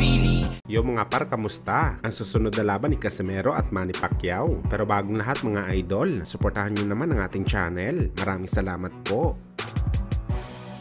really. Yo mga par, kamusta? Ang susunod na laban ni Casimero at Manny Pacquiao. Pero bagong lahat mga idol, suportahan nyo naman ang ating channel. Maraming salamat po.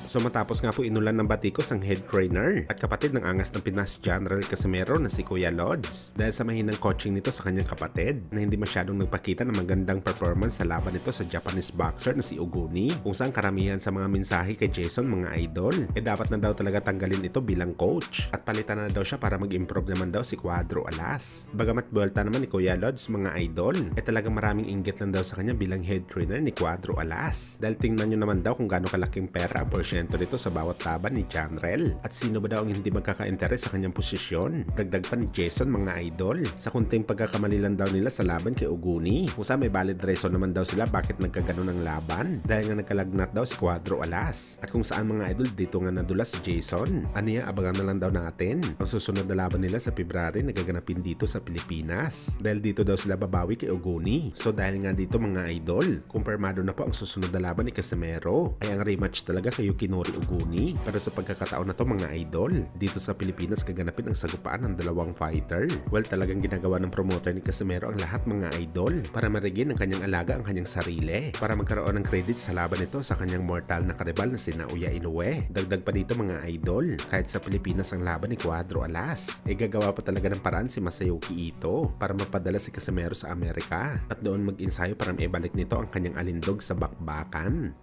So matapos nga po inulan ng batikos ang head trainer at kapatid ng angas ng Pinas General Casimero na si Kuya Lods dahil sa mahinang coaching nito sa kanyang kapatid na hindi masyadong nagpakita ng magandang performance sa laban nito sa Japanese boxer na si Oguni, kung saan karamihan sa mga mensahe kay Jason mga idol dapat na daw talaga tanggalin ito bilang coach at palitan na daw siya para mag-improve naman daw si Cuadro Alas. Bagamat buwelta naman ni Kuya Lods mga idol talagang maraming inggit lang daw sa kanya bilang head trainer ni Cuadro Alas dahil tingnan nyo naman daw kung gaano kalaking pera ang porsyento dito sa bawat laban ni Janrel at sino ba daw ang hindi magkaka-interes sa kanyang posisyon. Dagdag pa ni Jason mga idol sa kunting pagkakamali lang daw nila sa laban kay Oguni, kung saan may valid reason naman daw sila bakit nagkagano ng laban dahil nga nagkalagnat daw si Cuadro Alas at kung saan mga idol dito nga nadula si Jason. Aniya, abangan na lang daw natin ang susunod na laban nila sa February na gaganapin dito sa Pilipinas dahil dito daw sila babawi kay Oguni. So dahil nga dito mga idol, kumpirmado na po ang susunod na laban ni Casimero ay ang rematch talaga kay Yukinori Oguni. Pero sa pagkakataon na to mga idol, dito sa Pilipinas gaganapin ang sagupaan ng dalawang fighter. Well, talagang ginagawa ng promoter ni Casimero ang lahat mga idol para marigin ang kanyang alaga ang kanyang sarili para magkaroon ng credit sa laban nito sa kanyang mortal na karibal na si Naoya Inoue. Dagdag pa dito mga idol, kahit sa Pilipinas ang laban ni Cuadro Alas, gagawa pa talaga ng paraan si Masayuki Ito para mapadala si Casimero sa Amerika at doon mag-ensayo para maibalik nito ang kanyang alindog sa bakbakan.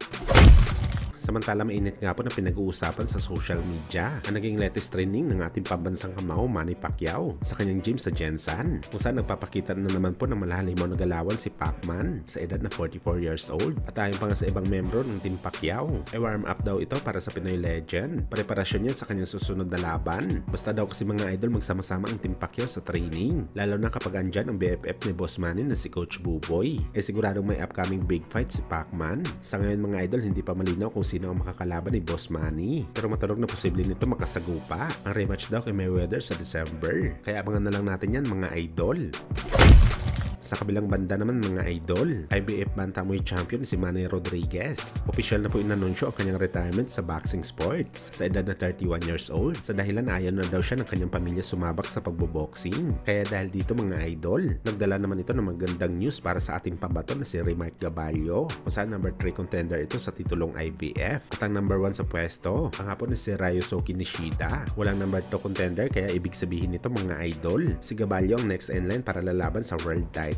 Samantala mainit nga po na pinag-uusapan sa social media ang naging latest training ng ating pambansang kamao Manny Pacquiao sa kanyang gym sa Jensan, kung saan nagpapakita na naman po ng malahalimaw na galawan si Pacman sa edad na 44 years old. At ayon pa nga sa ibang membro ng Team Pacquiao, warm up daw ito para sa Pinoy Legend. Preparasyon niya sa kanyang susunod na laban. Basta daw kasi mga idol magsama-sama ang Team Pacquiao sa training, lalo na kapag andyan ang BFF ni Boss Manny na si Coach Buboy. Siguradong may upcoming big fight si Pacman. Sa ngayon mga idol, hindi pa malinaw kung sino ang makakalaban ni Boss Manny, pero matunog na posible nito makasagupa ang rematch daw kay Mayweather sa December, kaya abangan na lang natin yan mga idol. Sa kabilang banda naman mga idol, IBF Bantamweight Champion si Manny Rodriguez. Opisyal na po inanunsyo ang kanyang retirement sa boxing sports sa edad na 31 years old sa dahilan ayaw na daw siya ng kanyang pamilya sumabak sa pagboboxing. Kaya dahil dito mga idol, nagdala naman ito ng magandang news para sa ating pambato na si Remark Gaballo, kung saan number 3 contender ito sa titulong IBF at ang number 1 sa pwesto ang hapon ni si Ryosuke Nishida. Walang number 2 contender kaya ibig sabihin nito mga idol, si Gaballo ang next in line para lalaban sa world title.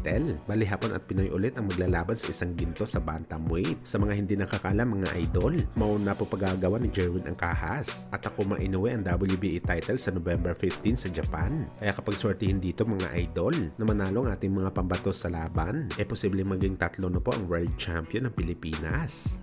Bali Hapon at Pinoy ulit ang maglalaban sa isang ginto sa bantamweight. Sa mga hindi nakakaalam mga idol, mauna po pagagawa ni Jerwin Angkahas at Takuma Inoue ang WBA title sa November 15 sa Japan. Kaya kapag swertihin dito mga idol na manalo ang ating mga pambato sa laban, posibleng maging 3 na po ang world champion ng Pilipinas.